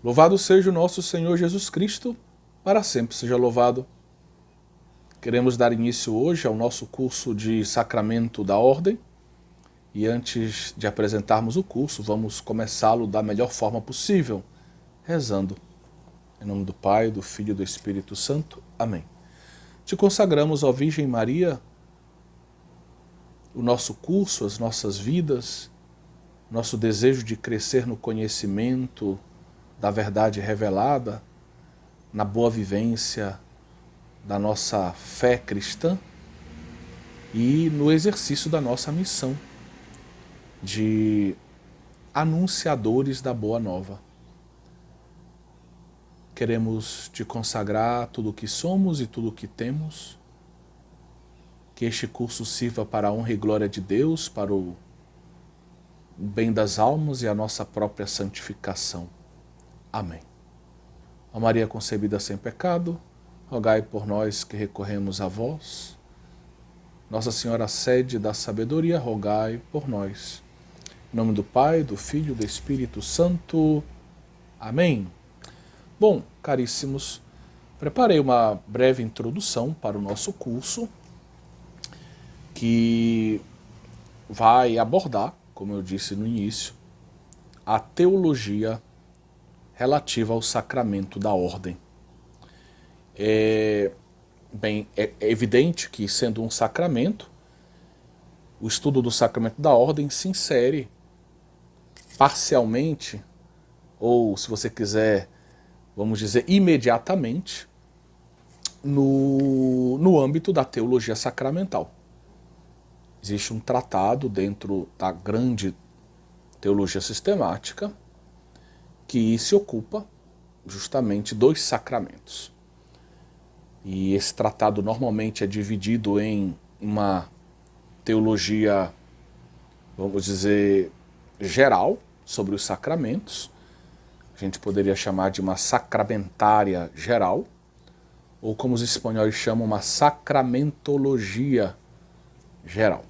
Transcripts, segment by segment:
Louvado seja o nosso Senhor Jesus Cristo, para sempre seja louvado. Queremos dar início hoje ao nosso curso de Sacramento da Ordem. E antes de apresentarmos o curso, vamos começá-lo da melhor forma possível, rezando. Em nome do Pai, do Filho e do Espírito Santo. Amém. Te consagramos, ó Virgem Maria, o nosso curso, as nossas vidas, nosso desejo de crescer no conhecimento da verdade revelada, na boa vivência da nossa fé cristã e no exercício da nossa missão de anunciadores da Boa Nova. Queremos te consagrar tudo o que somos e tudo o que temos, que este curso sirva para a honra e glória de Deus, para o bem das almas e a nossa própria santificação. Amém. Ó Maria concebida sem pecado, rogai por nós que recorremos a vós. Nossa Senhora sede da sabedoria, rogai por nós. Em nome do Pai, do Filho e do Espírito Santo. Amém. Bom, caríssimos, preparei uma breve introdução para o nosso curso, que vai abordar, como eu disse no início, a teologia relativa ao sacramento da ordem. É evidente que, sendo um sacramento, o estudo do sacramento da ordem se insere parcialmente, ou, se você quiser, vamos dizer, imediatamente, no âmbito da teologia sacramental. Existe um tratado dentro da grande teologia sistemática que se ocupa justamente dos sacramentos. E esse tratado normalmente é dividido em uma teologia, vamos dizer, geral sobre os sacramentos. A gente poderia chamar de uma sacramentária geral, ou como os espanhóis chamam, uma sacramentologia geral.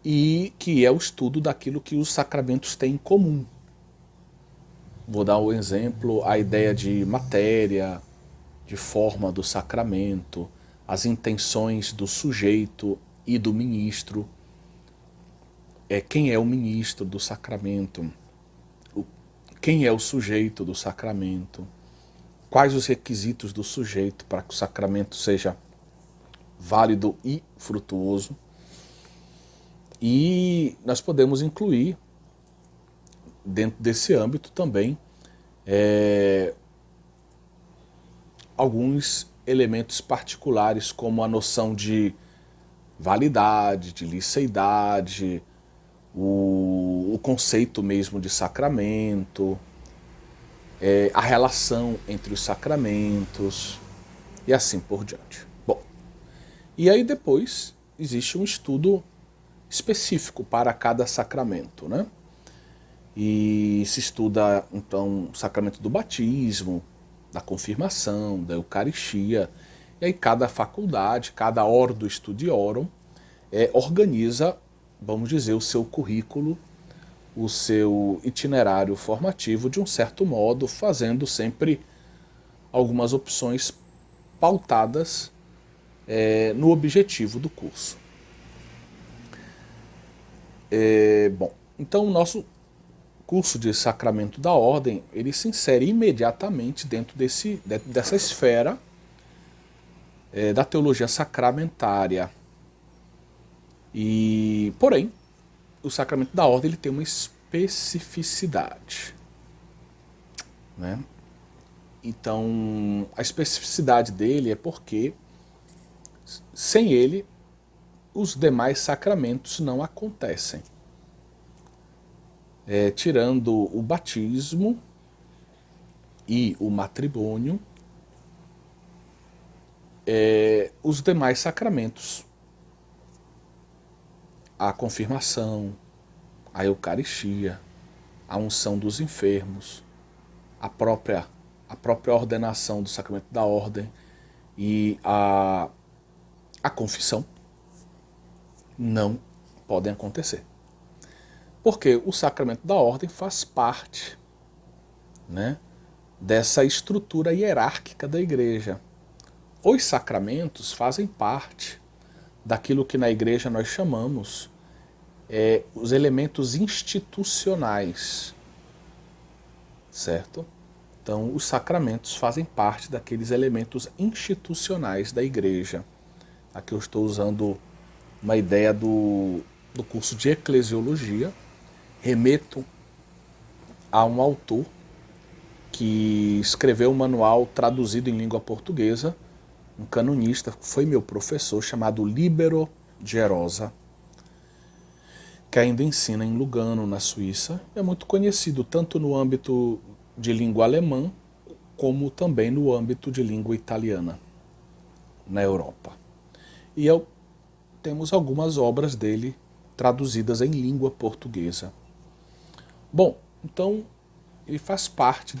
E que é o estudo daquilo que os sacramentos têm em comum. Vou dar um exemplo, a ideia de matéria, de forma do sacramento, as intenções do sujeito e do ministro, quem é o ministro do sacramento, quem é o sujeito do sacramento, quais os requisitos do sujeito para que o sacramento seja válido e frutuoso. E nós podemos incluir dentro desse âmbito também alguns elementos particulares, como a noção de validade, de liceidade, o conceito mesmo de sacramento, a relação entre os sacramentos e assim por diante. Bom, e aí depois existe um estudo específico para cada sacramento, né? E se estuda então o sacramento do batismo, da confirmação, da Eucaristia, e aí cada faculdade, cada ordo studiorum organiza, vamos dizer, o seu currículo, o seu itinerário formativo de um certo modo, fazendo sempre algumas opções pautadas no objetivo do curso. Bom, então o nosso curso de Sacramento da Ordem, ele se insere imediatamente dentro dessa esfera da teologia sacramentária. E, porém, o Sacramento da Ordem ele tem uma especificidade, né? Então, a especificidade dele é porque, sem ele, os demais sacramentos não acontecem. Tirando o batismo e o matrimônio, os demais sacramentos, a confirmação, a Eucaristia, a unção dos enfermos, a própria ordenação do sacramento da ordem e a confissão, não podem acontecer. Porque o sacramento da ordem faz parte né, dessa estrutura hierárquica da igreja. Os sacramentos fazem parte daquilo que na igreja nós chamamos os elementos institucionais, certo? Então, os sacramentos fazem parte daqueles elementos institucionais da igreja. Aqui eu estou usando uma ideia do curso de eclesiologia, remeto a um autor que escreveu um manual traduzido em língua portuguesa, um canonista, foi meu professor, chamado Libero Gerosa, que ainda ensina em Lugano, na Suíça. É muito conhecido tanto no âmbito de língua alemã, como também no âmbito de língua italiana, na Europa. E temos algumas obras dele traduzidas em língua portuguesa. Bom, então ele faz parte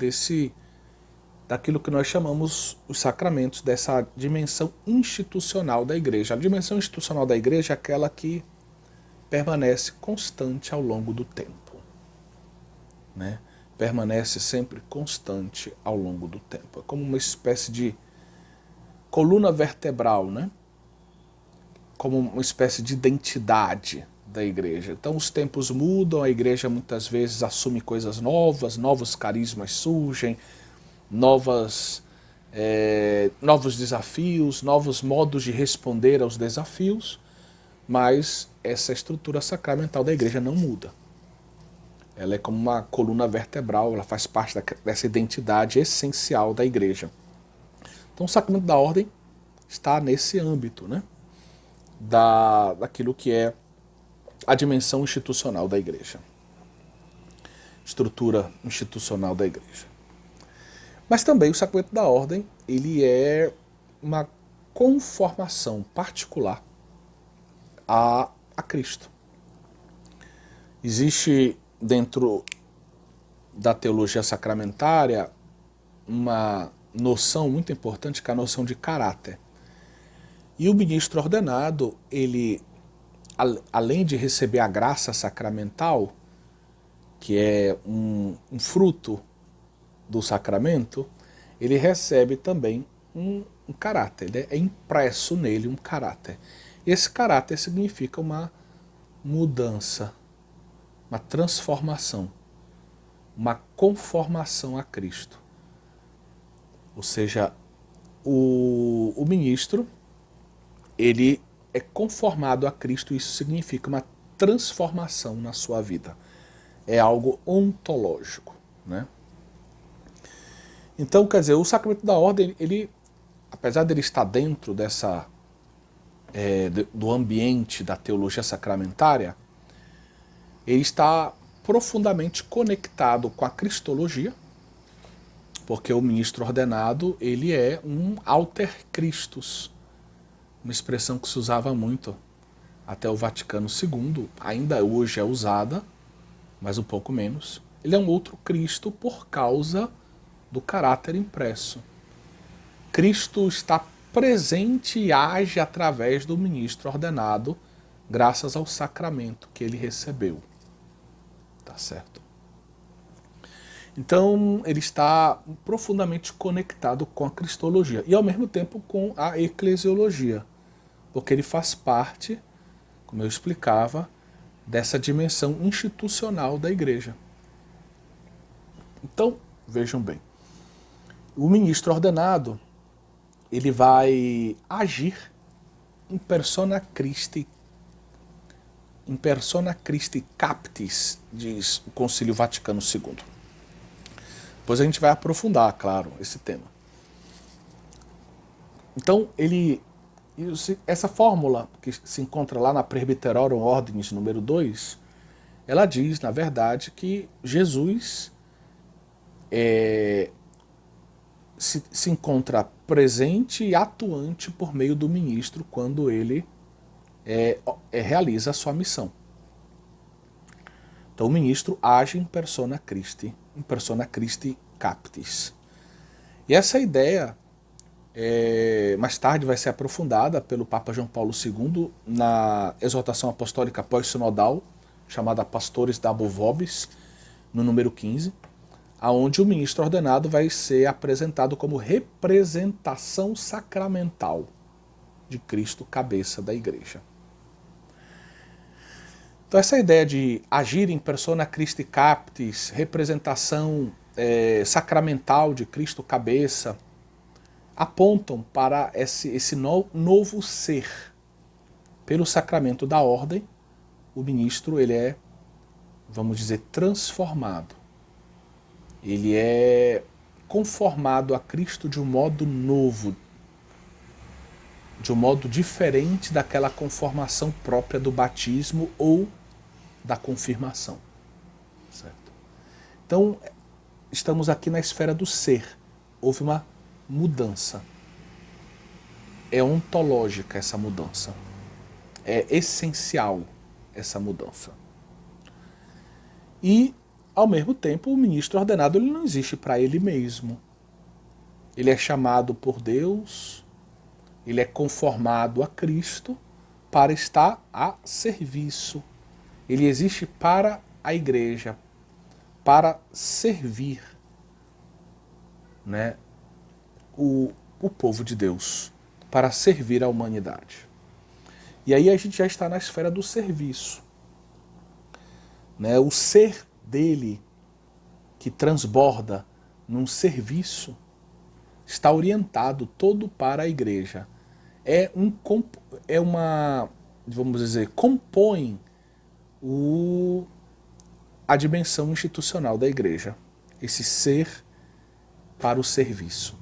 daquilo que nós chamamos os sacramentos, dessa dimensão institucional da igreja. A dimensão institucional da igreja é aquela que permanece constante ao longo do tempo, né? Permanece sempre constante ao longo do tempo. É como uma espécie de coluna vertebral, né? Como uma espécie de identidade da igreja. Então os tempos mudam, a igreja muitas vezes assume coisas novas, novos carismas surgem, novos desafios, novos modos de responder aos desafios, mas essa estrutura sacramental da igreja não muda. Ela é como uma coluna vertebral, ela faz parte dessa identidade essencial da igreja. Então o sacramento da ordem está nesse âmbito, né? Daquilo que é a dimensão institucional da igreja. Estrutura institucional da igreja. Mas também o sacramento da ordem, ele é uma conformação particular a Cristo. Existe dentro da teologia sacramentária uma noção muito importante, que é a noção de caráter. E o ministro ordenado, ele, além de receber a graça sacramental, que é um fruto do sacramento, ele recebe também um caráter, né? É impresso nele um caráter. Esse caráter significa uma mudança, uma transformação, uma conformação a Cristo. Ou seja, o ministro, ele é conformado a Cristo, e isso significa uma transformação na sua vida. É algo ontológico, né? Então, quer dizer, o sacramento da ordem, ele, apesar de ele estar dentro do ambiente da teologia sacramentária, ele está profundamente conectado com a cristologia, porque o ministro ordenado, ele é um alter Christus, uma expressão que se usava muito até o Vaticano II, ainda hoje é usada, mas um pouco menos. Ele é um outro Cristo por causa do caráter impresso. Cristo está presente e age através do ministro ordenado, graças ao sacramento que ele recebeu. Tá certo? Então, ele está profundamente conectado com a cristologia e, ao mesmo tempo, com a eclesiologia, porque ele faz parte, como eu explicava, dessa dimensão institucional da igreja. Então, vejam bem, o ministro ordenado, ele vai agir in persona Christi captis, diz o Concílio Vaticano II. Depois a gente vai aprofundar, claro, esse tema. Então, essa fórmula que se encontra lá na Presbyterorum Ordinis número 2, ela diz, na verdade, que Jesus se encontra presente e atuante por meio do ministro quando ele realiza a sua missão. Então o ministro age in persona Christi captis. E essa ideia mais tarde vai ser aprofundada pelo Papa João Paulo II na exortação apostólica pós-sinodal, chamada Pastores Dabo Vobis, no número 15, aonde o ministro ordenado vai ser apresentado como representação sacramental de Cristo, cabeça da igreja. Então essa ideia de agir em persona Christi Captis, representação sacramental de Cristo, cabeça, apontam para esse novo ser. Pelo sacramento da ordem, o ministro ele é, vamos dizer, transformado. Ele é conformado a Cristo de um modo novo, de um modo diferente daquela conformação própria do batismo ou da confirmação. Certo? Então, estamos aqui na esfera do ser. Houve uma mudança. É ontológica essa mudança. É essencial essa mudança. E, ao mesmo tempo, o ministro ordenado ele não existe para ele mesmo. Ele é chamado por Deus, ele é conformado a Cristo para estar a serviço. Ele existe para a igreja, para servir, né, o povo de Deus, para servir a humanidade. E aí a gente já está na esfera do serviço. Né? O ser dele, que transborda num serviço, está orientado todo para a igreja. É uma, vamos dizer, compõe a dimensão institucional da igreja. Esse ser para o serviço.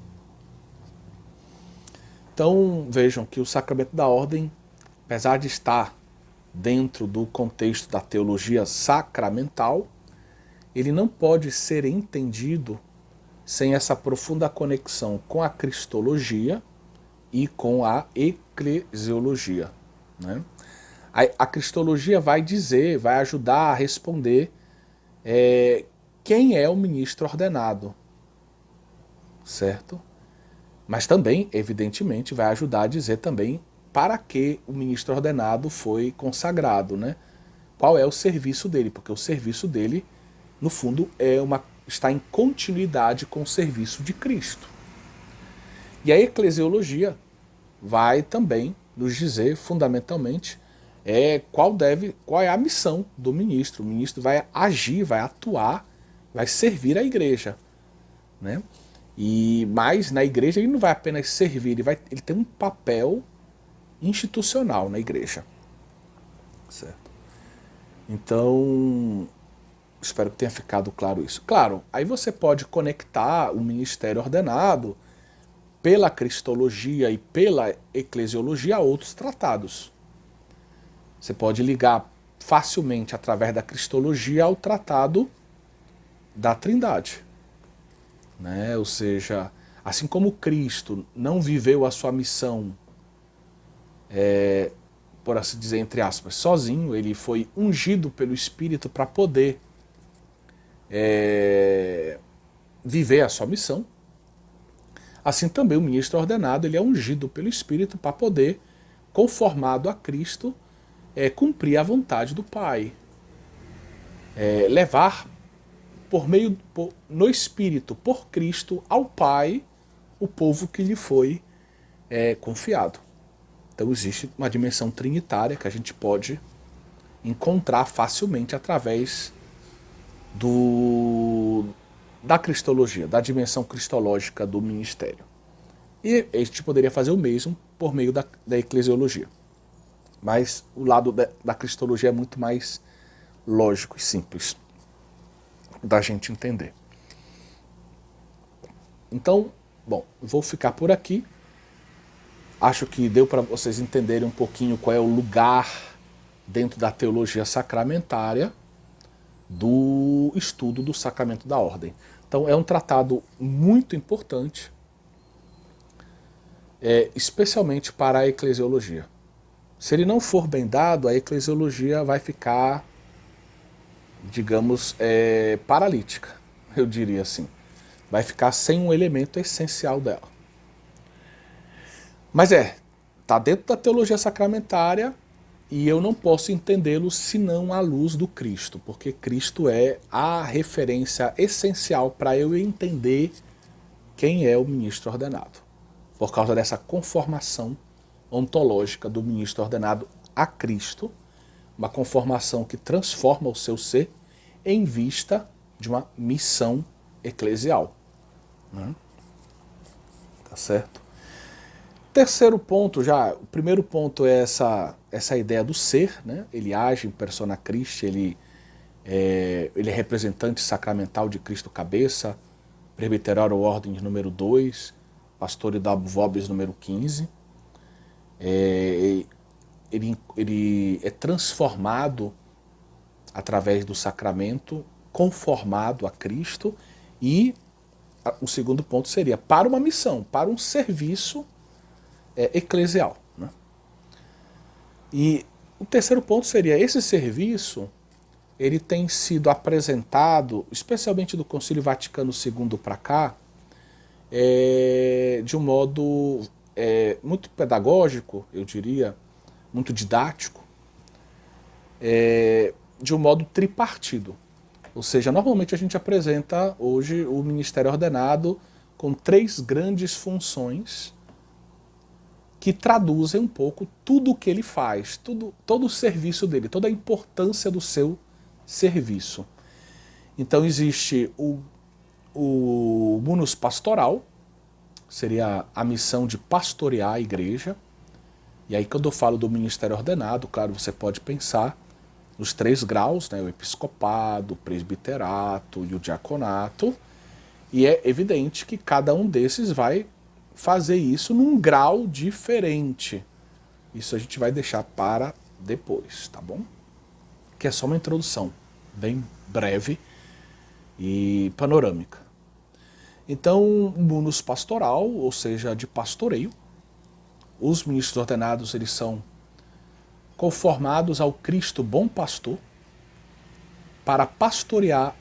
Então vejam que o sacramento da ordem, apesar de estar dentro do contexto da teologia sacramental, ele não pode ser entendido sem essa profunda conexão com a cristologia e com a eclesiologia. Né? A cristologia vai dizer, vai ajudar a responder quem é o ministro ordenado, certo? Mas também, evidentemente, vai ajudar a dizer também para que o ministro ordenado foi consagrado, né? Qual é o serviço dele, porque o serviço dele, no fundo, está em continuidade com o serviço de Cristo. E a eclesiologia vai também nos dizer, fundamentalmente, qual é a missão do ministro. O ministro vai agir, vai atuar, vai servir a igreja, né? Mas na igreja ele não vai apenas servir, ele tem um papel institucional na igreja. Certo? Então, espero que tenha ficado claro isso. Claro, aí você pode conectar o ministério ordenado pela cristologia e pela eclesiologia a outros tratados. Você pode ligar facilmente através da cristologia ao tratado da Trindade. Né? Ou seja, assim como Cristo não viveu a sua missão, por assim dizer, entre aspas, sozinho, ele foi ungido pelo Espírito para poder viver a sua missão. Assim também o ministro ordenado ele é ungido pelo Espírito para poder, conformado a Cristo, cumprir a vontade do Pai. Levar no Espírito, por Cristo, ao Pai, o povo que lhe foi confiado. Então existe uma dimensão trinitária que a gente pode encontrar facilmente através da cristologia, da dimensão cristológica do ministério. E a gente poderia fazer o mesmo por meio da eclesiologia. Mas o lado da cristologia é muito mais lógico e simples da gente entender. Então, bom, vou ficar por aqui. Acho que deu para vocês entenderem um pouquinho qual é o lugar dentro da teologia sacramentária do estudo do sacramento da ordem. Então é um tratado muito importante, especialmente para a eclesiologia. Se ele não for bem dado, a eclesiologia vai ficar, digamos, paralítica, eu diria assim. Vai ficar sem um elemento essencial dela. Mas está dentro da teologia sacramentária, E eu não posso entendê-lo senão à luz do Cristo, porque Cristo é a referência essencial para eu entender quem é o ministro ordenado, por causa dessa conformação ontológica do ministro ordenado a Cristo, uma conformação que transforma o seu ser em vista de uma missão eclesial. Né? Tá certo? Terceiro ponto, já, o primeiro ponto é essa ideia do ser, né? Ele age em persona Christi, ele é representante sacramental de Cristo cabeça, presbiterário ordem número 2, pastor da Vobis número 15. Ele é transformado através do sacramento, conformado a Cristo, e o segundo ponto seria para uma missão, para um serviço eclesial. Né? E o terceiro ponto seria, esse serviço ele tem sido apresentado, especialmente do Concílio Vaticano II para cá, de um modo muito pedagógico, eu diria, muito didático, de um modo tripartido. Ou seja, normalmente a gente apresenta hoje o ministério ordenado com 3 grandes funções que traduzem um pouco tudo o que ele faz, todo o serviço dele, toda a importância do seu serviço. Então existe o munus pastoral, seria a missão de pastorear a igreja. E aí quando eu falo do ministério ordenado, claro, você pode pensar nos 3 graus, né, o episcopado, o presbiterato e o diaconato, e é evidente que cada um desses vai fazer isso num grau diferente. Isso a gente vai deixar para depois, tá bom? Que é só uma introdução bem breve e panorâmica. Então, o munus pastoral, ou seja, de pastoreio, os ministros ordenados eles são conformados ao Cristo bom pastor para pastorear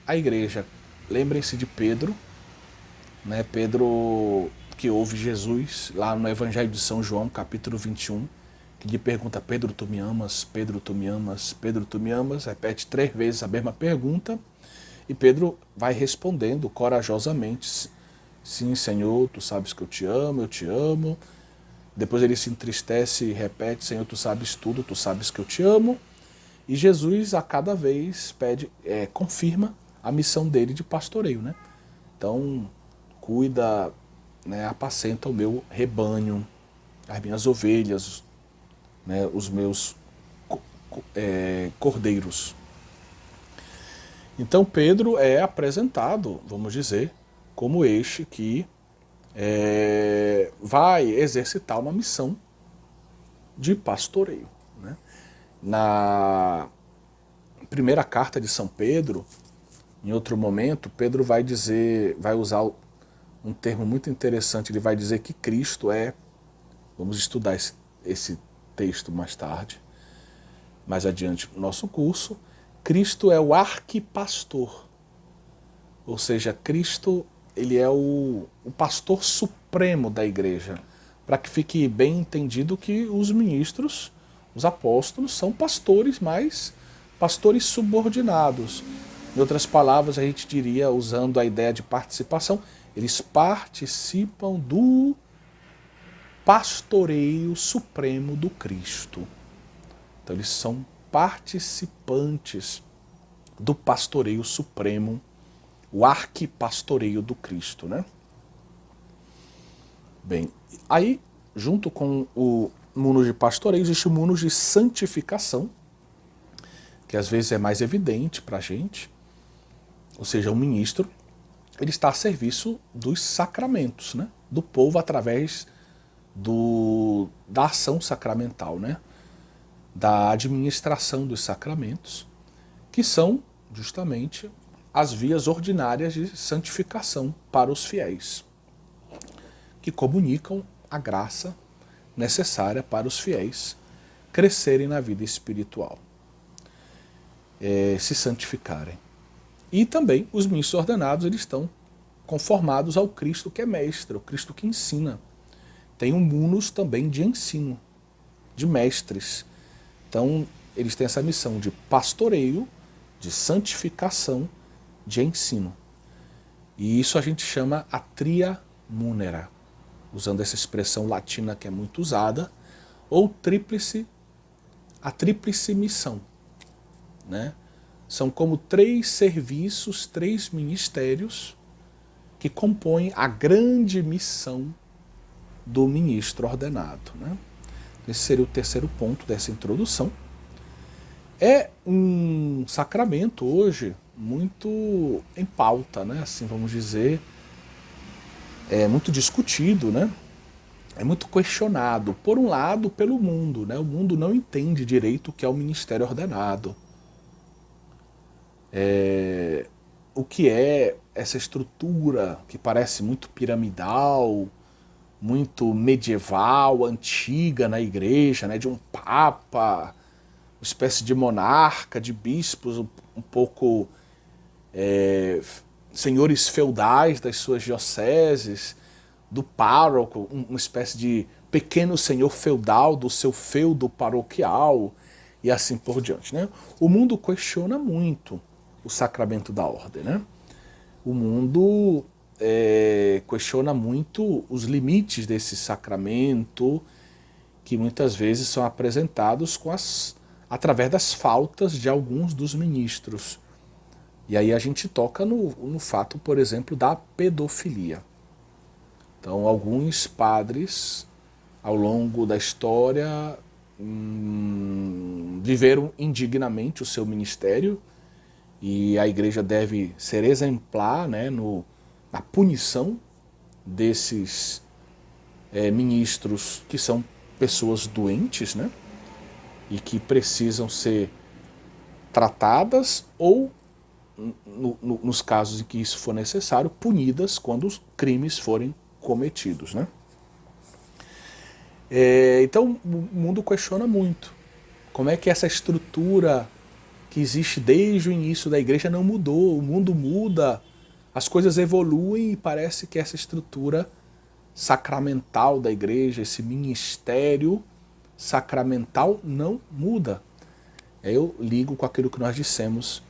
a igreja. Lembrem-se de Pedro, né? Pedro que ouve Jesus lá no Evangelho de São João, capítulo 21, que lhe pergunta: Pedro, tu me amas? Pedro, tu me amas? Pedro, tu me amas? Repete 3 vezes a mesma pergunta e Pedro vai respondendo corajosamente: sim, Senhor, tu sabes que eu te amo. Depois ele se entristece e repete: Senhor, tu sabes tudo, tu sabes que eu te amo. E Jesus a cada vez confirma a missão dele de pastoreio, né? Então, cuida, né, apacenta o meu rebanho, as minhas ovelhas, né, os meus cordeiros. Então Pedro é apresentado, vamos dizer, como este que vai exercitar uma missão de pastoreio. Né? Na primeira carta de São Pedro, em outro momento, Pedro vai usar um termo muito interessante, ele vai dizer que Cristo vamos estudar esse texto mais tarde, mais adiante no nosso curso, Cristo é o arquipastor, ou seja, Cristo ele é o pastor supremo da igreja, para que fique bem entendido que os ministros, os apóstolos, são pastores, mas pastores subordinados. Em outras palavras, a gente diria, usando a ideia de participação, eles participam do pastoreio supremo do Cristo. Então eles são participantes do pastoreio supremo, o arquipastoreio do Cristo, né? Bem, aí, junto com o munus de pastoreio, existe o munus de santificação, que às vezes é mais evidente para a gente, ou seja, o ministro ele está a serviço dos sacramentos, né? Do povo através da ação sacramental, né? Da administração dos sacramentos, que são justamente as vias ordinárias de santificação para os fiéis, que comunicam a graça necessária para os fiéis crescerem na vida espiritual, se santificarem. E também os ministros ordenados eles estão conformados ao Cristo que é mestre, o Cristo que ensina. Tem um munus também de ensino, de mestres. Então, eles têm essa missão de pastoreio, de santificação, de ensino. E isso a gente chama a tria munera, usando essa expressão latina que é muito usada, ou a tríplice missão, né? São como 3 serviços, 3 ministérios que compõem a grande missão do ministro ordenado, né? Esse seria o terceiro ponto dessa introdução. É um sacramento hoje muito em pauta, né? Assim, vamos dizer, é muito discutido, né? É muito questionado, por um lado, pelo mundo, né? O mundo não entende direito o que é o ministério ordenado. O que é essa estrutura que parece muito piramidal, muito medieval, antiga na igreja, né? De um papa, uma espécie de monarca, de bispos um pouco senhores feudais das suas dioceses, do pároco, uma espécie de pequeno senhor feudal do seu feudo paroquial e assim por diante, né? O mundo questiona muito o sacramento da ordem, né? O mundo questiona muito os limites desse sacramento, que muitas vezes são apresentados através das faltas de alguns dos ministros. E aí a gente toca no fato, por exemplo, da pedofilia. Então, alguns padres, ao longo da história, viveram indignamente o seu ministério, e a igreja deve ser exemplar, né, na punição desses ministros que são pessoas doentes, né, e que precisam ser tratadas ou, nos casos em que isso for necessário, punidas quando os crimes forem cometidos, né? Então o mundo questiona muito como é que essa estrutura que existe desde o início da igreja não mudou. O mundo muda, as coisas evoluem e parece que essa estrutura sacramental da igreja, esse ministério sacramental não muda. Eu ligo com aquilo que nós dissemos.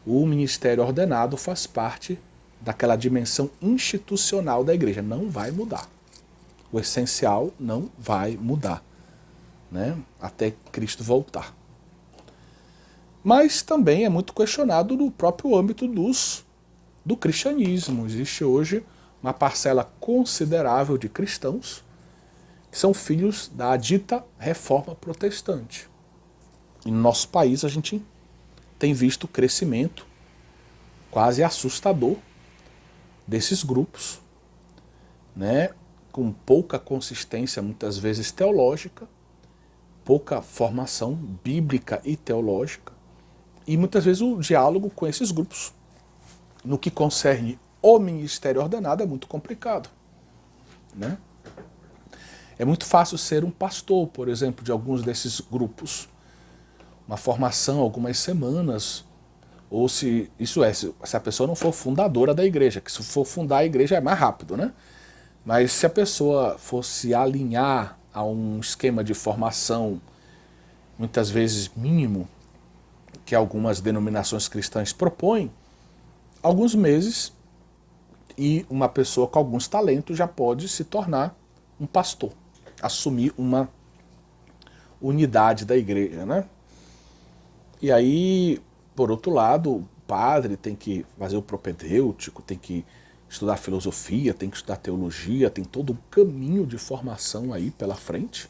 O ministério ordenado faz parte daquela dimensão institucional da igreja. Não vai mudar. O essencial não vai mudar, né? Até Cristo voltar. Mas também é muito questionado no próprio âmbito do cristianismo. Existe hoje uma parcela considerável de cristãos que são filhos da dita reforma protestante. E no nosso país a gente tem visto o crescimento quase assustador desses grupos, né, com pouca consistência, muitas vezes teológica, pouca formação bíblica e teológica, e muitas vezes o diálogo com esses grupos, no que concerne o ministério ordenado, é muito complicado, né? É muito fácil ser um pastor, por exemplo, de alguns desses grupos, uma formação, algumas semanas, ou se a pessoa não for fundadora da igreja, que se for fundar a igreja é mais rápido, né? Mas se a pessoa fosse alinhar a um esquema de formação, muitas vezes mínimo, que algumas denominações cristãs propõem, alguns meses, e uma pessoa com alguns talentos já pode se tornar um pastor, assumir uma unidade da igreja, né? E aí, por outro lado, o padre tem que fazer o propedêutico, tem que estudar filosofia, tem que estudar teologia, tem todo um caminho de formação aí pela frente.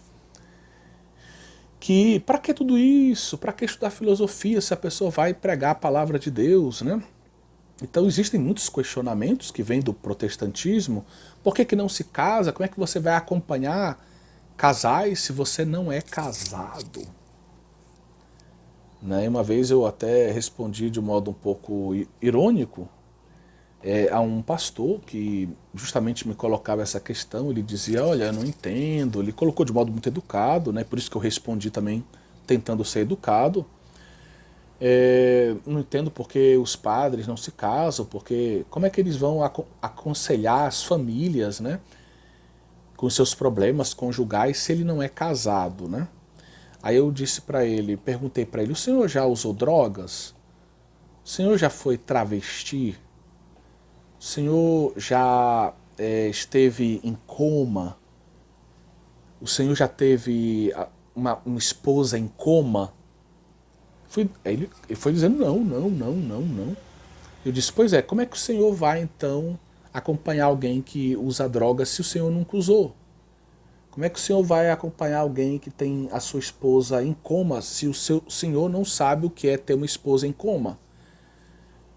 Que, para que tudo isso? Para que estudar filosofia se a pessoa vai pregar a palavra de Deus, né? Então existem muitos questionamentos que vêm do protestantismo. Por que não se casa? Como é que você vai acompanhar casais se você não é casado? Né? Uma vez eu até respondi de um modo um pouco irônico a um pastor que justamente me colocava essa questão. Ele dizia, olha, eu não entendo. Ele colocou de modo muito educado, né? Por isso que eu respondi também tentando ser educado. Não entendo porque os padres não se casam, porque como é que eles vão aconselhar as famílias, né, com seus problemas conjugais se ele não é casado, né? Aí eu disse para ele, perguntei para ele, o senhor já usou drogas? O senhor já foi travesti? O senhor já esteve em coma? O senhor já teve uma esposa em coma? Ele foi dizendo não, não, não, não, não. Eu disse, pois é, como é que o senhor vai então acompanhar alguém que usa drogas se o senhor nunca usou? Como é que o senhor vai acompanhar alguém que tem a sua esposa em coma se o senhor não sabe o que é ter uma esposa em coma?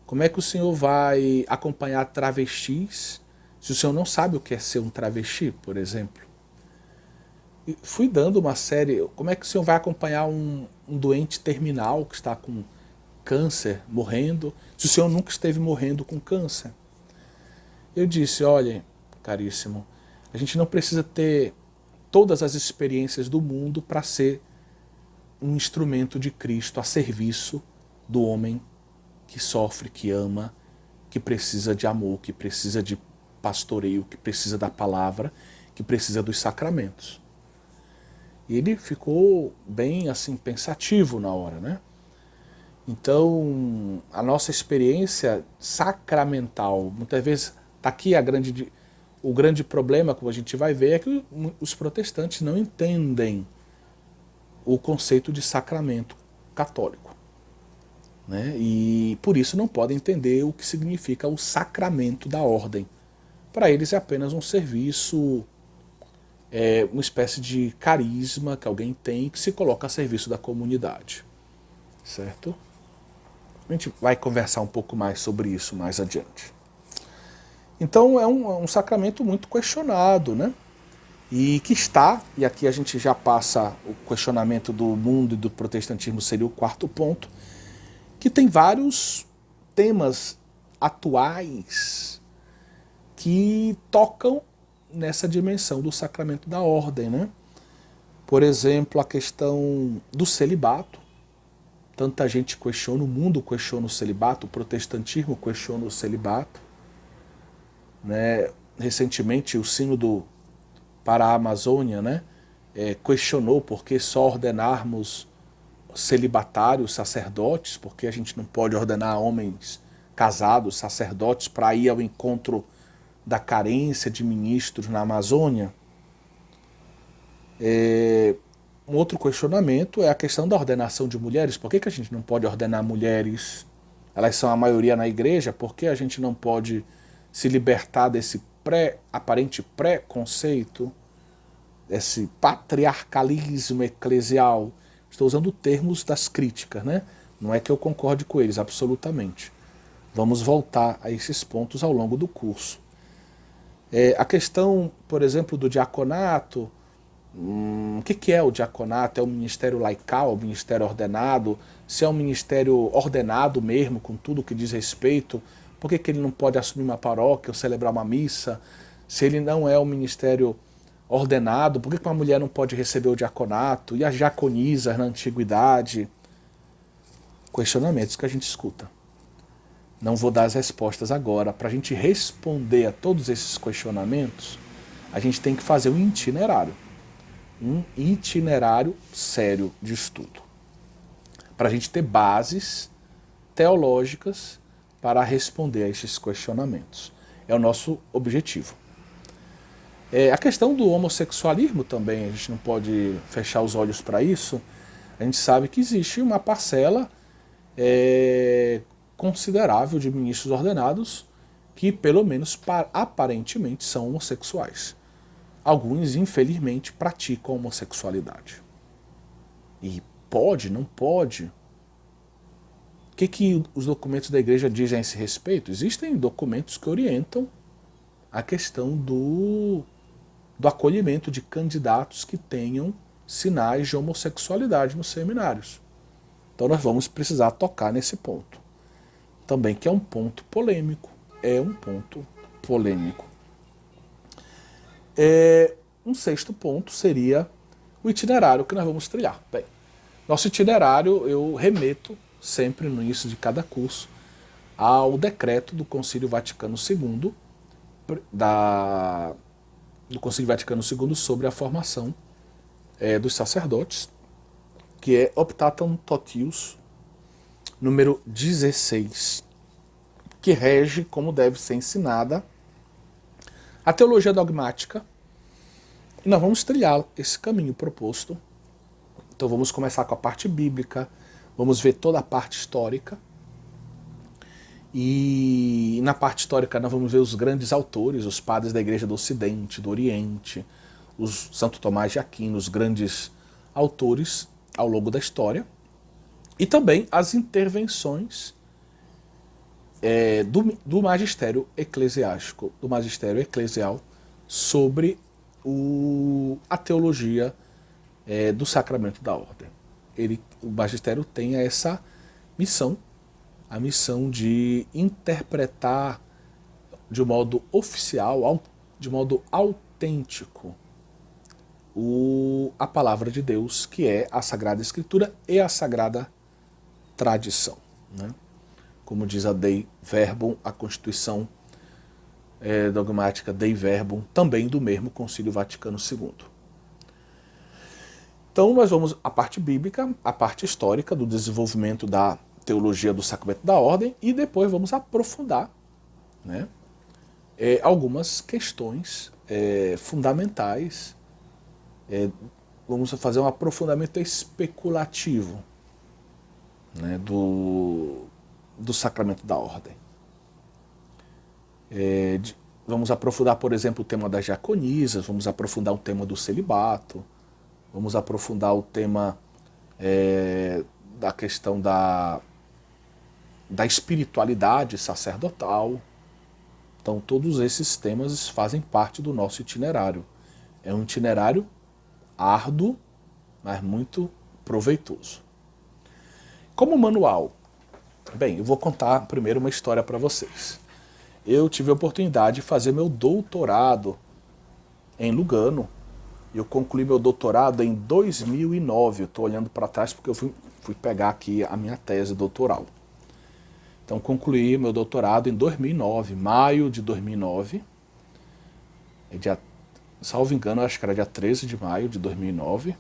Como é que o senhor vai acompanhar travestis se o senhor não sabe o que é ser um travesti, por exemplo? E fui dando uma série. Como é que o senhor vai acompanhar um doente terminal que está com câncer, morrendo, se o senhor nunca esteve morrendo com câncer? Eu disse, olha, caríssimo, a gente não precisa ter todas as experiências do mundo para ser um instrumento de Cristo a serviço do homem que sofre, que ama, que precisa de amor, que precisa de pastoreio, que precisa da palavra, que precisa dos sacramentos. E ele ficou bem assim pensativo na hora, né? Então, a nossa experiência sacramental, muitas vezes, está aqui o grande problema, como a gente vai ver, é que os protestantes não entendem o conceito de sacramento católico, né? E por isso não podem entender o que significa o sacramento da ordem. Para eles é apenas um serviço, uma espécie de carisma que alguém tem que se coloca a serviço da comunidade, certo? A gente vai conversar um pouco mais sobre isso mais adiante. Então é um sacramento muito questionado, né? E que está, e aqui a gente já passa o questionamento do mundo e do protestantismo, seria o quarto ponto, que tem vários temas atuais que tocam nessa dimensão do sacramento da ordem, né? Por exemplo, a questão do celibato. Tanta gente questiona, o mundo questiona o celibato, o protestantismo questiona o celibato, né? Recentemente o sínodo para a Amazônia, né, questionou por que só ordenarmos celibatários, sacerdotes, porque a gente não pode ordenar homens casados, sacerdotes, para ir ao encontro da carência de ministros na Amazônia. Um outro questionamento é a questão da ordenação de mulheres. Por que a gente não pode ordenar mulheres? Elas são a maioria na igreja. Por que a gente não pode se libertar desse aparente preconceito, esse patriarcalismo eclesial? Estou usando termos das críticas, né? Não é que eu concorde com eles, absolutamente. Vamos voltar a esses pontos ao longo do curso. A questão, por exemplo, do diaconato. O que é o diaconato? É um ministério laical, um ministério ordenado? Se é um ministério ordenado mesmo, com tudo que diz respeito, por que ele não pode assumir uma paróquia ou celebrar uma missa? Se ele não é um ministério ordenado, por que uma mulher não pode receber o diaconato? E as diaconisas na antiguidade? Questionamentos que a gente escuta. Não vou dar as respostas agora. Para a gente responder a todos esses questionamentos, a gente tem que fazer um itinerário sério de estudo, para a gente ter bases teológicas para responder a esses questionamentos. É o nosso objetivo. A questão do homossexualismo também, a gente não pode fechar os olhos para isso. A gente sabe que existe uma parcela considerável de ministros ordenados que, pelo menos aparentemente, são homossexuais. Alguns, infelizmente, praticam homossexualidade. E pode, não pode? O que os documentos da igreja dizem a esse respeito? Existem documentos que orientam a questão do acolhimento de candidatos que tenham sinais de homossexualidade nos seminários. Então nós vamos precisar tocar nesse ponto. Também que é um ponto polêmico. É um ponto polêmico. Um sexto ponto seria o itinerário que nós vamos trilhar. Bem, nosso itinerário eu remeto sempre no início de cada curso ao decreto do Concílio Vaticano II, do Concílio Vaticano II sobre a formação dos sacerdotes, que é Optatum Totius, número 16, que rege como deve ser ensinada a teologia dogmática. E nós vamos trilhar esse caminho proposto. Então vamos começar com a parte bíblica, vamos ver toda a parte histórica. E na parte histórica nós vamos ver os grandes autores, os padres da Igreja do Ocidente, do Oriente, os Santo Tomás de Aquino, os grandes autores ao longo da história. E também as intervenções do magistério eclesiástico, do magistério eclesial, sobre a teologia do sacramento da ordem. O magistério tem essa missão, a missão de interpretar de modo oficial, de modo autêntico, a palavra de Deus, que é a Sagrada Escritura e a Sagrada Tradição, né? Como diz a Dei Verbum, a Constituição dogmática Dei Verbum, também do mesmo Concílio Vaticano II. Então nós vamos à parte bíblica, a parte histórica do desenvolvimento da teologia do sacramento da ordem, e depois vamos aprofundar, né, algumas questões fundamentais. Vamos fazer um aprofundamento especulativo, né, do sacramento da ordem. Vamos aprofundar, por exemplo, o tema das diaconisas, vamos aprofundar o tema do celibato, vamos aprofundar o tema da questão da espiritualidade sacerdotal. Então todos esses temas fazem parte do nosso itinerário. É um itinerário árduo, mas muito proveitoso. Como manual, bem, eu vou contar primeiro uma história para vocês. Eu tive a oportunidade de fazer meu doutorado em Lugano. Eu concluí meu doutorado em 2009. Eu estou olhando para trás porque eu fui pegar aqui a minha tese doutoral. Então concluí meu doutorado em 2009, maio de 2009. Salvo engano, acho que era dia 13 de maio de 2009.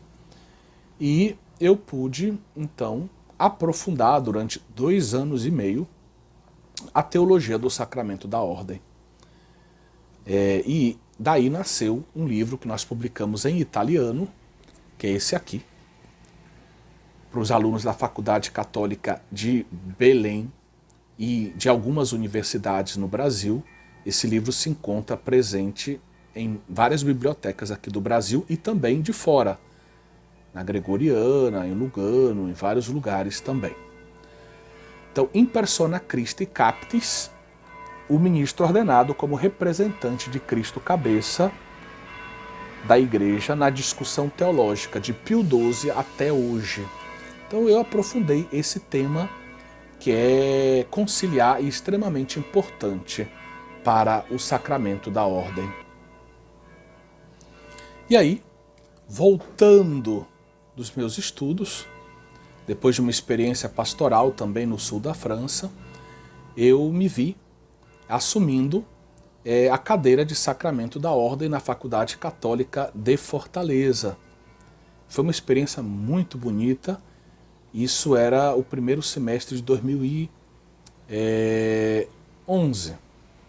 E eu pude, então, aprofundar durante 2 anos e meio a teologia do sacramento da ordem. E daí nasceu um livro que nós publicamos em italiano, que é esse aqui, para os alunos da Faculdade Católica de Belém e de algumas universidades no Brasil. Esse livro se encontra presente em várias bibliotecas aqui do Brasil e também de fora, na Gregoriana, em Lugano, em vários lugares também. Então, in persona Christi Captis, o ministro ordenado como representante de Cristo cabeça da Igreja na discussão teológica de Pio XII até hoje. Então eu aprofundei esse tema, que é conciliar e extremamente importante para o sacramento da ordem. E aí, voltando dos meus estudos, depois de uma experiência pastoral também no sul da França, eu me vi assumindo a cadeira de sacramento da ordem na Faculdade Católica de Fortaleza. Foi uma experiência muito bonita. Isso era o primeiro semestre de 2011.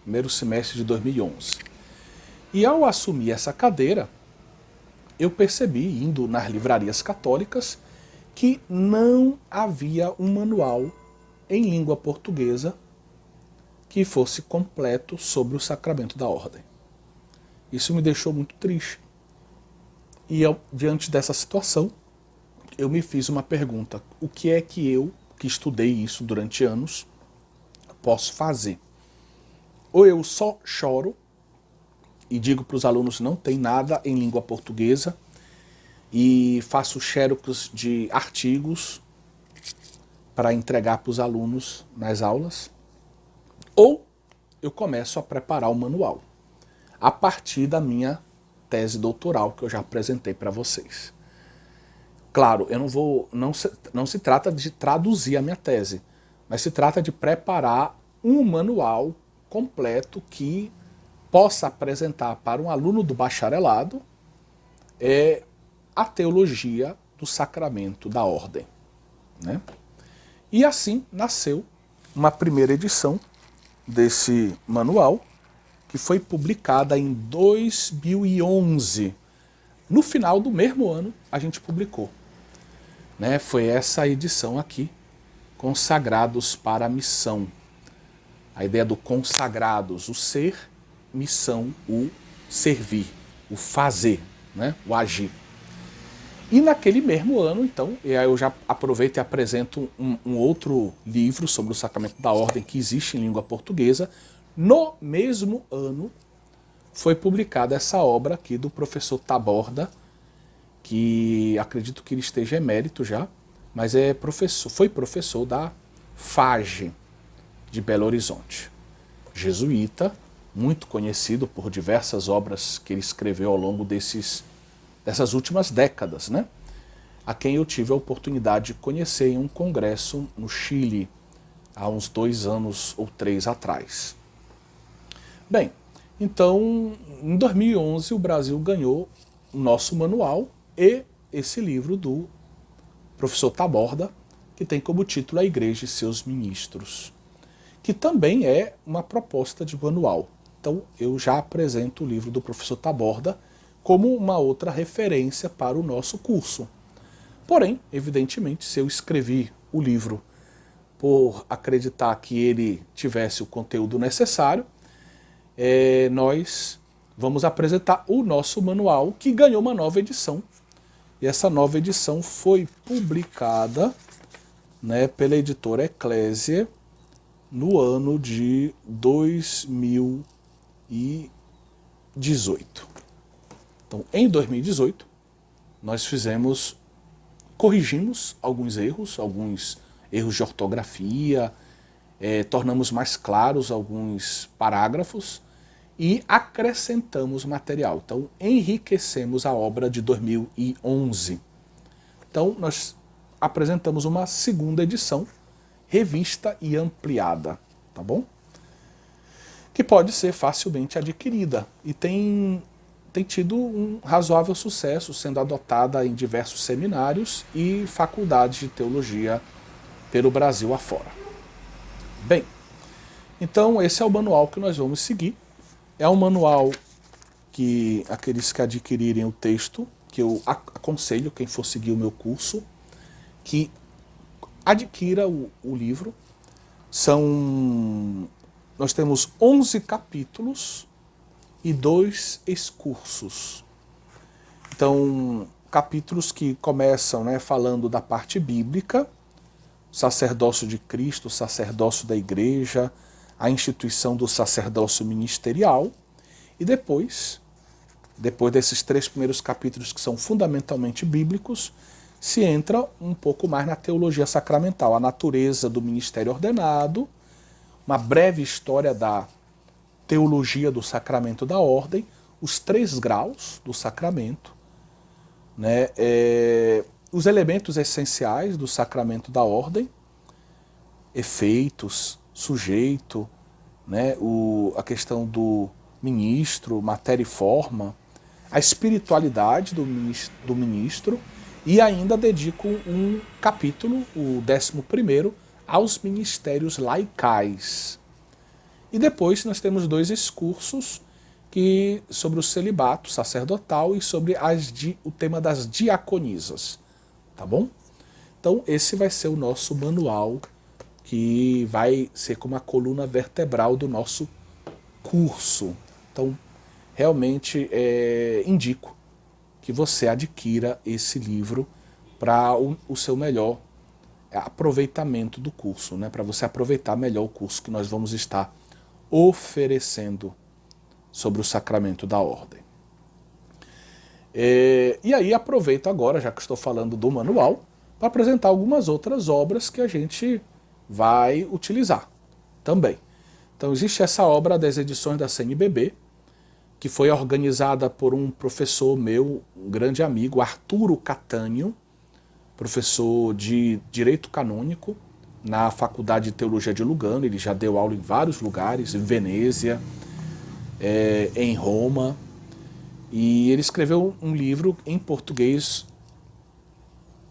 Primeiro semestre de 2011. E ao assumir essa cadeira, eu percebi, indo nas livrarias católicas, que não havia um manual em língua portuguesa que fosse completo sobre o sacramento da ordem. Isso me deixou muito triste. E diante dessa situação, eu me fiz uma pergunta: o que é que eu, que estudei isso durante anos, posso fazer? Ou eu só choro e digo para os alunos não tem nada em língua portuguesa e faço xerox de artigos para entregar para os alunos nas aulas, ou eu começo a preparar o manual a partir da minha tese doutoral que eu já apresentei para vocês. Claro, eu não se trata de traduzir a minha tese, mas se trata de preparar um manual completo que possa apresentar para um aluno do bacharelado a teologia do Sacramento da Ordem, né? E assim nasceu uma primeira edição desse manual, que foi publicada em 2011. No final do mesmo ano, a gente publicou, né? Foi essa edição aqui, Consagrados para a Missão. A ideia do consagrados, o ser, missão, o servir, o fazer, né? O agir. E naquele mesmo ano, então, e aí eu já aproveito e apresento um outro livro sobre o Sacramento da Ordem que existe em língua portuguesa. No mesmo ano foi publicada essa obra aqui do professor Taborda, que acredito que ele esteja emérito já, mas foi professor da FAGE de Belo Horizonte. Jesuíta, muito conhecido por diversas obras que ele escreveu ao longo dessas últimas décadas, né? A quem eu tive a oportunidade de conhecer em um congresso no Chile, há uns 2 anos ou 3 atrás. Bem, então, em 2011 o Brasil ganhou o nosso manual e esse livro do professor Taborda, que tem como título A Igreja e Seus Ministros, que também é uma proposta de manual. Então eu já apresento o livro do professor Taborda como uma outra referência para o nosso curso. Porém, evidentemente, se eu escrevi o livro por acreditar que ele tivesse o conteúdo necessário, nós vamos apresentar o nosso manual, que ganhou uma nova edição. E essa nova edição foi publicada, né, pela editora Eclésia no ano de 2018. Então, em 2018, nós corrigimos alguns erros de ortografia, tornamos mais claros alguns parágrafos e acrescentamos material. Então, enriquecemos a obra de 2011. Então, nós apresentamos uma segunda edição, revista e ampliada, tá bom? Que pode ser facilmente adquirida e tem tido um razoável sucesso, sendo adotada em diversos seminários e faculdades de teologia pelo Brasil afora. Bem, então esse é o manual que nós vamos seguir. É um manual que aqueles que adquirirem o texto, que eu aconselho quem for seguir o meu curso, que adquira o livro. Nós temos 11 capítulos e 2 excursos. Então, capítulos que começam, né, falando da parte bíblica, sacerdócio de Cristo, sacerdócio da igreja, a instituição do sacerdócio ministerial, e depois desses 3 primeiros capítulos que são fundamentalmente bíblicos, se entra um pouco mais na teologia sacramental, a natureza do ministério ordenado, uma breve história da teologia do sacramento da ordem, os 3 graus do sacramento, né, os elementos essenciais do sacramento da ordem, efeitos, sujeito, né, a questão do ministro, matéria e forma, a espiritualidade do ministro, e ainda dedico um capítulo, o 11º, aos ministérios laicais. E depois nós temos 2 excursos sobre o celibato sacerdotal e sobre o tema das diaconisas. Tá bom? Então esse vai ser o nosso manual, que vai ser como a coluna vertebral do nosso curso. Então, realmente indico que você adquira esse livro para o seu melhor aproveitamento do curso, né? Para você aproveitar melhor o curso que nós vamos estar oferecendo sobre o sacramento da ordem. E aí aproveito agora, já que estou falando do manual, para apresentar algumas outras obras que a gente vai utilizar também. Então existe essa obra das edições da CNBB, que foi organizada por um professor meu, um grande amigo, Arturo Catânio, professor de Direito Canônico na Faculdade de Teologia de Lugano. Ele já deu aula em vários lugares, em Venezia, em Roma, e ele escreveu um livro em português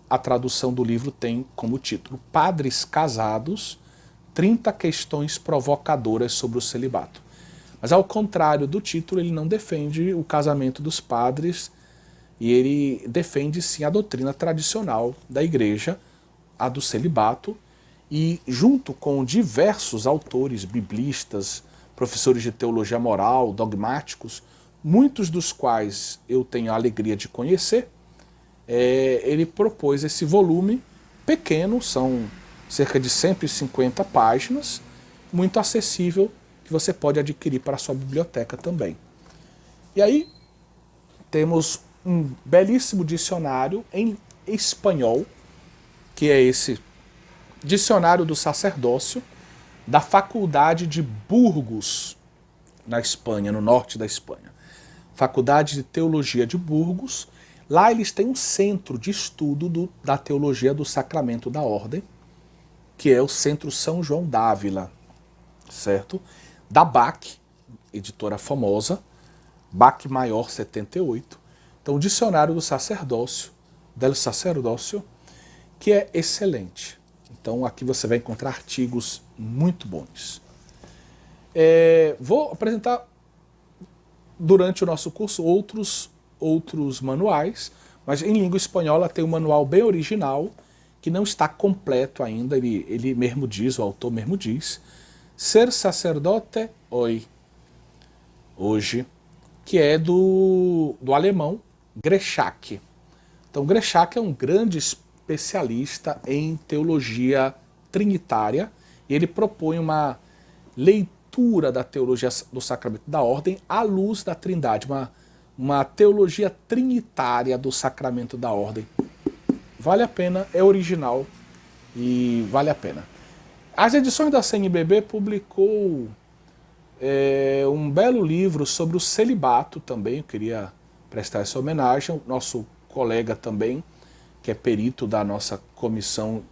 a tradução do livro tem como título Padres Casados, 30 questões provocadoras sobre o celibato. Mas ao contrário do título, ele não defende o casamento dos padres, e ele defende sim a doutrina tradicional da igreja, a do celibato, e junto com diversos autores biblistas, professores de teologia moral, dogmáticos, muitos dos quais eu tenho a alegria de conhecer, ele propôs esse volume pequeno, são cerca de 150 páginas, muito acessível, que você pode adquirir para a sua biblioteca também. E aí temos um belíssimo dicionário em espanhol, que é esse Dicionário do Sacerdócio, da Faculdade de Burgos, na Espanha, no norte da Espanha. Faculdade de Teologia de Burgos. Lá eles têm um centro de estudo da teologia do sacramento da ordem, que é o Centro São João d'Ávila, certo? Da BAC, editora famosa, BAC Maior 78. Então, o Dicionário do Sacerdócio, del Sacerdócio, que é excelente. Então, aqui você vai encontrar artigos muito bons. Vou apresentar durante o nosso curso outros manuais, mas em língua espanhola tem um manual bem original, que não está completo ainda, ele mesmo diz, o autor mesmo diz, Ser Sacerdote Hoje, que é do alemão Grechak. Então, Grechak é um grande especialista em teologia trinitária, e ele propõe uma leitura da teologia do sacramento da ordem à luz da Trindade, uma teologia trinitária do sacramento da ordem. Vale a pena, é original e vale a pena. As edições da CNBB publicou um belo livro sobre o celibato também, eu queria prestar essa homenagem ao nosso colega também, que é perito da nossa comissão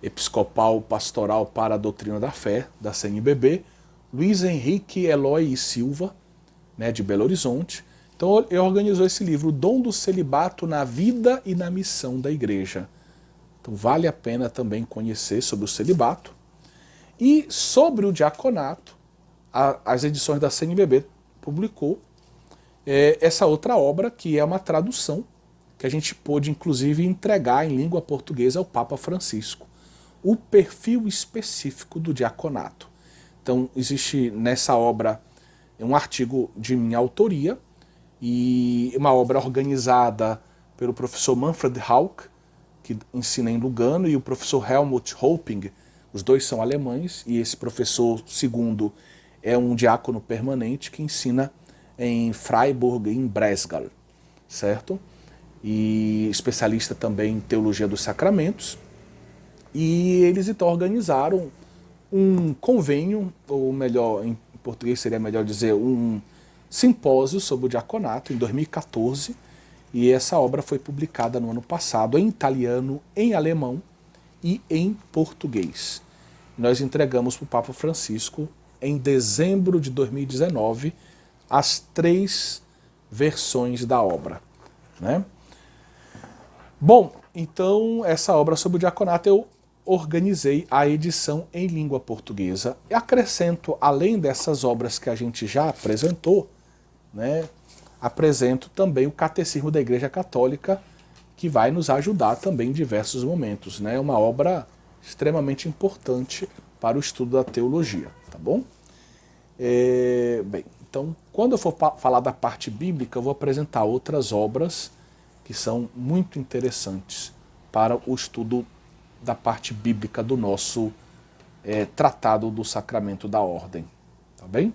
episcopal pastoral para a doutrina da fé, da CNBB, Luiz Henrique Eloy e Silva, né, de Belo Horizonte. Então ele organizou esse livro, O Dom do Celibato na Vida e na Missão da Igreja. Então vale a pena também conhecer sobre o celibato. E sobre o diaconato, as edições da CNBB publicou essa outra obra, que é uma tradução, que a gente pôde inclusive entregar em língua portuguesa ao Papa Francisco. O perfil específico do diaconato. Então existe nessa obra um artigo de minha autoria, e uma obra organizada pelo professor Manfred Hauck, que ensina em Lugano, e o professor Helmut Hoping, os dois são alemães, e esse professor segundo é um diácono permanente que ensina em Freiburg, em Breisgau, certo? E especialista também em teologia dos sacramentos, e eles então organizaram um convênio, ou melhor, em português seria melhor dizer, um simpósio sobre o diaconato em 2014, e essa obra foi publicada no ano passado em italiano, em alemão e em português. Nós entregamos para o Papa Francisco em dezembro de 2019 as 3 versões da obra, né? Bom, então essa obra sobre o diaconato eu organizei a edição em língua portuguesa e acrescento, além dessas obras que a gente já apresentou, né, apresento também o Catecismo da Igreja Católica, que vai nos ajudar também em diversos momentos, né? É uma obra extremamente importante para o estudo da teologia, tá bom? Bem, então, quando eu for falar da parte bíblica, eu vou apresentar outras obras que são muito interessantes para o estudo da parte bíblica do nosso Tratado do Sacramento da Ordem, tá bem?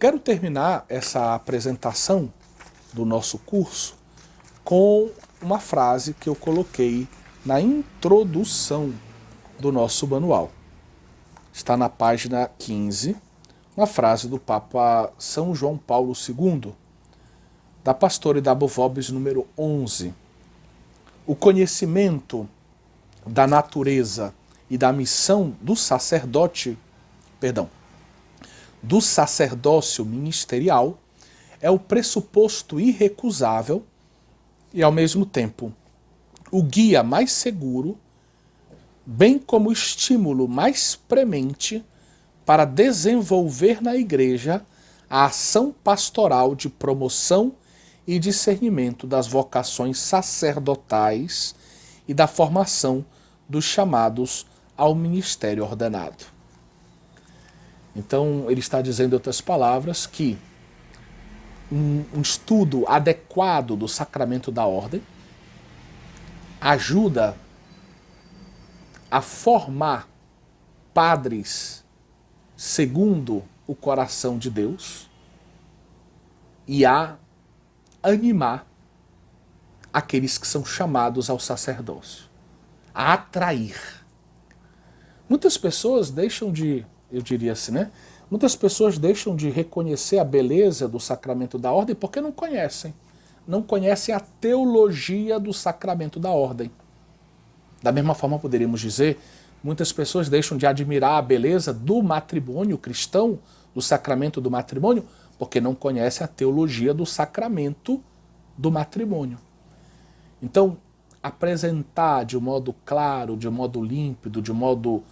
Quero terminar essa apresentação do nosso curso com uma frase que eu coloquei na introdução do nosso manual. Está na página 15, uma frase do Papa São João Paulo II, da Pastoribus Vobis número 11. O conhecimento da natureza e da missão do do sacerdócio ministerial é o pressuposto irrecusável e, ao mesmo tempo, o guia mais seguro, bem como o estímulo mais premente para desenvolver na igreja a ação pastoral de promoção e discernimento das vocações sacerdotais e da formação dos chamados ao ministério ordenado. Então, ele está dizendo, em outras palavras, que um estudo adequado do sacramento da ordem ajuda a formar padres segundo o coração de Deus e a animar aqueles que são chamados ao sacerdócio, a atrair. Muitas pessoas deixam de, eu diria assim, né? Muitas pessoas deixam de reconhecer a beleza do sacramento da ordem porque não conhecem. Não conhecem a teologia do sacramento da ordem. Da mesma forma, poderíamos dizer, muitas pessoas deixam de admirar a beleza do matrimônio cristão, do sacramento do matrimônio, porque não conhecem a teologia do sacramento do matrimônio. Então, apresentar de um modo claro, de um modo límpido, de um modo,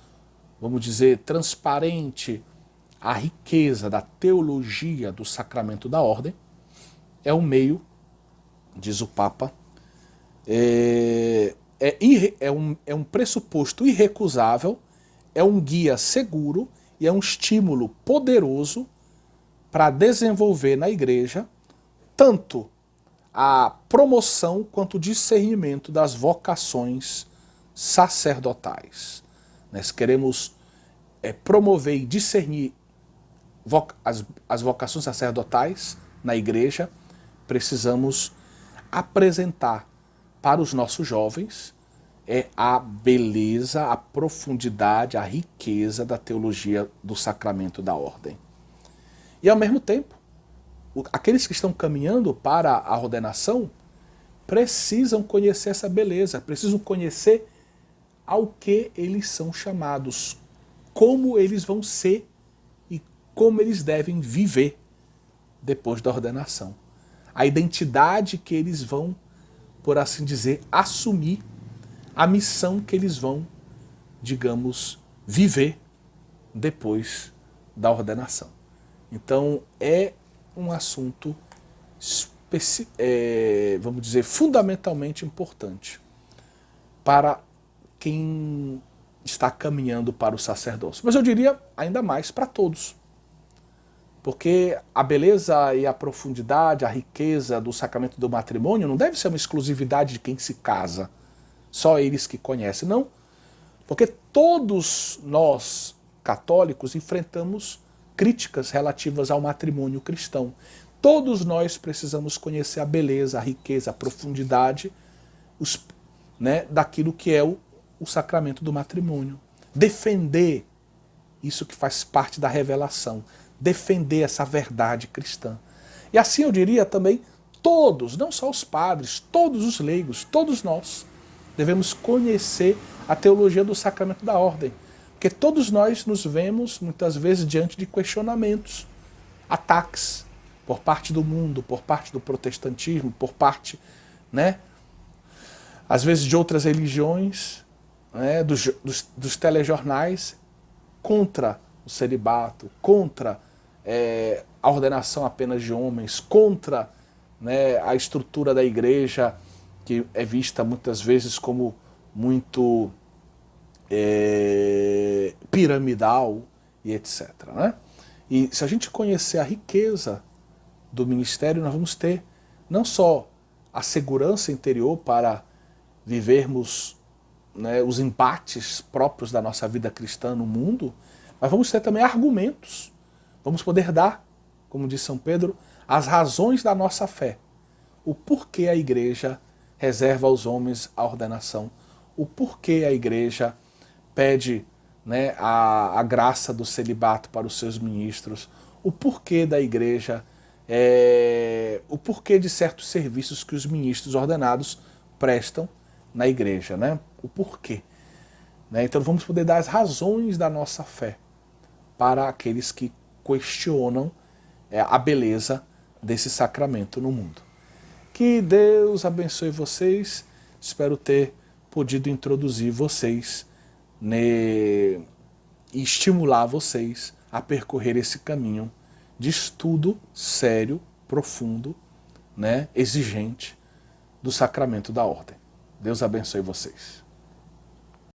vamos dizer, transparente, a riqueza da teologia do sacramento da ordem, é um meio, diz o Papa, é um pressuposto irrecusável, é um guia seguro e é um estímulo poderoso para desenvolver na igreja tanto a promoção quanto o discernimento das vocações sacerdotais. Nós queremos promover e discernir as vocações sacerdotais na igreja, precisamos apresentar para os nossos jovens a beleza, a profundidade, a riqueza da teologia do sacramento da ordem. E ao mesmo tempo, aqueles que estão caminhando para a ordenação precisam conhecer essa beleza, precisam conhecer ao que eles são chamados, como eles vão ser e como eles devem viver depois da ordenação. A identidade que eles vão, por assim dizer, assumir, a missão que eles vão, digamos, viver depois da ordenação. Então é um assunto, vamos dizer, fundamentalmente importante para quem está caminhando para o sacerdócio. Mas eu diria ainda mais para todos. Porque a beleza e a profundidade, a riqueza do sacramento do matrimônio não deve ser uma exclusividade de quem se casa. Só eles que conhecem. Não. Porque todos nós, católicos, enfrentamos críticas relativas ao matrimônio cristão. Todos nós precisamos conhecer a beleza, a riqueza, a profundidade daquilo que é o sacramento do matrimônio. Defender isso que faz parte da revelação. Defender essa verdade cristã. E assim eu diria também, todos, não só os padres, todos os leigos, todos nós, devemos conhecer a teologia do sacramento da ordem. Porque todos nós nos vemos, muitas vezes, diante de questionamentos, ataques, por parte do mundo, por parte do protestantismo, por parte, às vezes de outras religiões, dos telejornais, contra o celibato, contra a ordenação apenas de homens, contra a estrutura da igreja, que é vista muitas vezes como muito piramidal e etc. E se a gente conhecer a riqueza do ministério, nós vamos ter não só a segurança interior para vivermos os embates próprios da nossa vida cristã no mundo, mas vamos ter também argumentos. Vamos poder dar, como diz São Pedro, as razões da nossa fé. O porquê a igreja reserva aos homens a ordenação. O porquê a igreja pede a graça do celibato para os seus ministros. O porquê da igreja, o porquê de certos serviços que os ministros ordenados prestam na igreja. O porquê. Então vamos poder dar as razões da nossa fé para aqueles que questionam a beleza desse sacramento no mundo. Que Deus abençoe vocês. Espero ter podido introduzir vocês e estimular vocês a percorrer esse caminho de estudo sério, profundo, né, exigente do sacramento da ordem. Deus abençoe vocês.